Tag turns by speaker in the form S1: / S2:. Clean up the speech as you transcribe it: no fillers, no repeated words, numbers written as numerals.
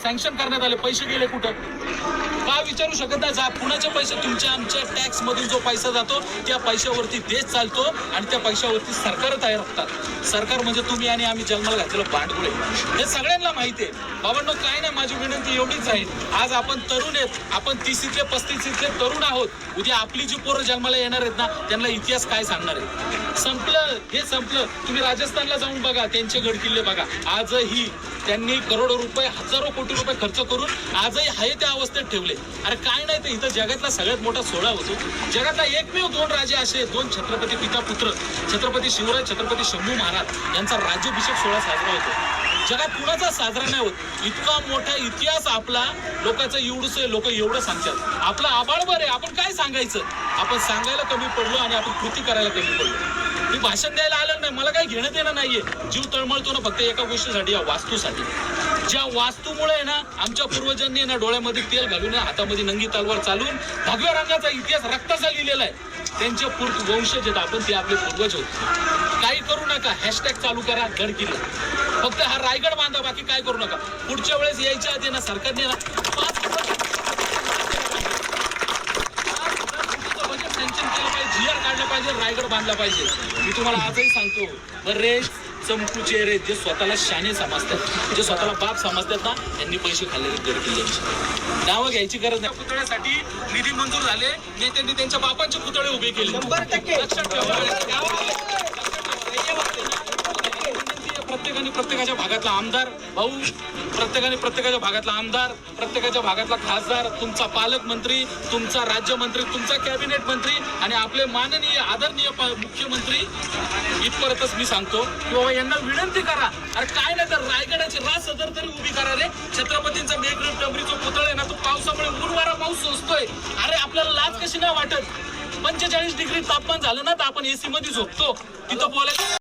S1: Sanction करण्यात आले, पैसे गेले कुठं? का विचारू शकत नाही? जा पुण्याचे पैसे, तुमच्या आमच्या टॅक्स मधून जो पैसा जातो त्या पैशावरती देश चालतो आणि त्या पैशावरती सरकार तयार होतात. सरकार म्हणजे तुम्ही आणि आम्ही जन्माला घातलेलं भांडवल आहे, हे सगळ्यांना माहिती आहे. बाबांनो, काय नाही, माझी विनंती एवढीच आहे. आज आपण तरुण आहेत, आपण 30तले 35तले तरुण आहोत. उद्या आपली जी पोरं जन्माला येणार आहेत ना, त्यांना इतिहास काय सांगणार आहे? संपलं, हे संपलं. तुम्ही राजस्थानला जाऊन बघा, त्यांचे गड किल्ले बघा. आजही त्यांनी करोडो रुपये, हजारो कोटी रुपये खर्च करून आजही आहे त्या अवस्थेत ठेवले. अरे काय नाही, तर इथं जगातला सगळ्यात मोठा सोहळा होतो. जगातला एकमेव 2 राजे असे, 2 छत्रपती पिता पुत्र, छत्रपती शिवराय, छत्रपती शंभू महाराज यांचा राज्याभिषेक सोहळा साजरा होतो. जगात कुणाचा साजरा नाही होत. इतका मोठा इतिहास आपला, लोकांचं एवढंच, लोक एवढं सांगतात. आपला आबाळभर आहे, आपण काय सांगायचं? आपण सांगायला कमी पडलो आणि आपण कृती करायला कमी पडलो. मी भाषण द्यायला आलं नाही, मला काही घेणं देणं नाहीये. जीव तळमळतो ना फक्त एका गोष्टीसाठी, या वास्तूसाठी. ज्या वास्तूमुळे ना आमच्या पूर्वजांनी ना डोळ्यामध्ये तेल घालून, हातामध्ये नंगी तलवार चालून भगव्या रंगाचा इतिहास रक्ताचा लिहिलेला आहे. त्यांचे वंशज आहेत आपण, ते आपले पूर्वज होते. काही करू नका, हॅशटॅग चालू करा, गड किल्ले. फक्त हा रायगड बांधा, बाकी काय करू नका. पुढच्या वेळेस यायच्या आधी ना सरकारने ना 5 बजेट सँक्शन केलं पाहिजे, जीआर काढलं पाहिजे, रायगड बांधला पाहिजे. मी तुम्हाला आजही सांगतो, बरेच चमकू चेहरे जे स्वतःला शाने समजतात, जे स्वतःला बाप समजतात ना, त्यांनी पैसे खाल्लेले गड किल्ल्यांचे. नावं घ्यायची गरज नाही. पुतळ्यासाठी निधी मंजूर झाले, नेत्यांनी त्यांच्या बापांचे पुतळे उभे केले. 100% लक्षात ठेवा. प्रत्येकाच्या भागातला आमदार भाऊ, प्रत्येकाच्या भागातला आमदार, प्रत्येकाच्या भागातला खासदार, तुमचा पालकमंत्री, तुमचा राज्यमंत्री, तुमचा कॅबिनेट मंत्री आणि आपले माननीय आदरणीय मुख्यमंत्री, इथपर्यंतच मी सांगतो की बाबा यांना विनंती करा. अरे काय नाही, तर रायगडाची रास सदर तरी उभी करा रे. छत्रपतींचा मेघरट डबरीचा पुतळा आहे ना, तो पावसामुळे उरवारा पाऊस असतोय. अरे आपल्याला लाज कशी नाही वाटत? 45 डिग्री तापमान झालं ना, तर आपण एसी मध्ये झोपतो. तिथं बोलायचं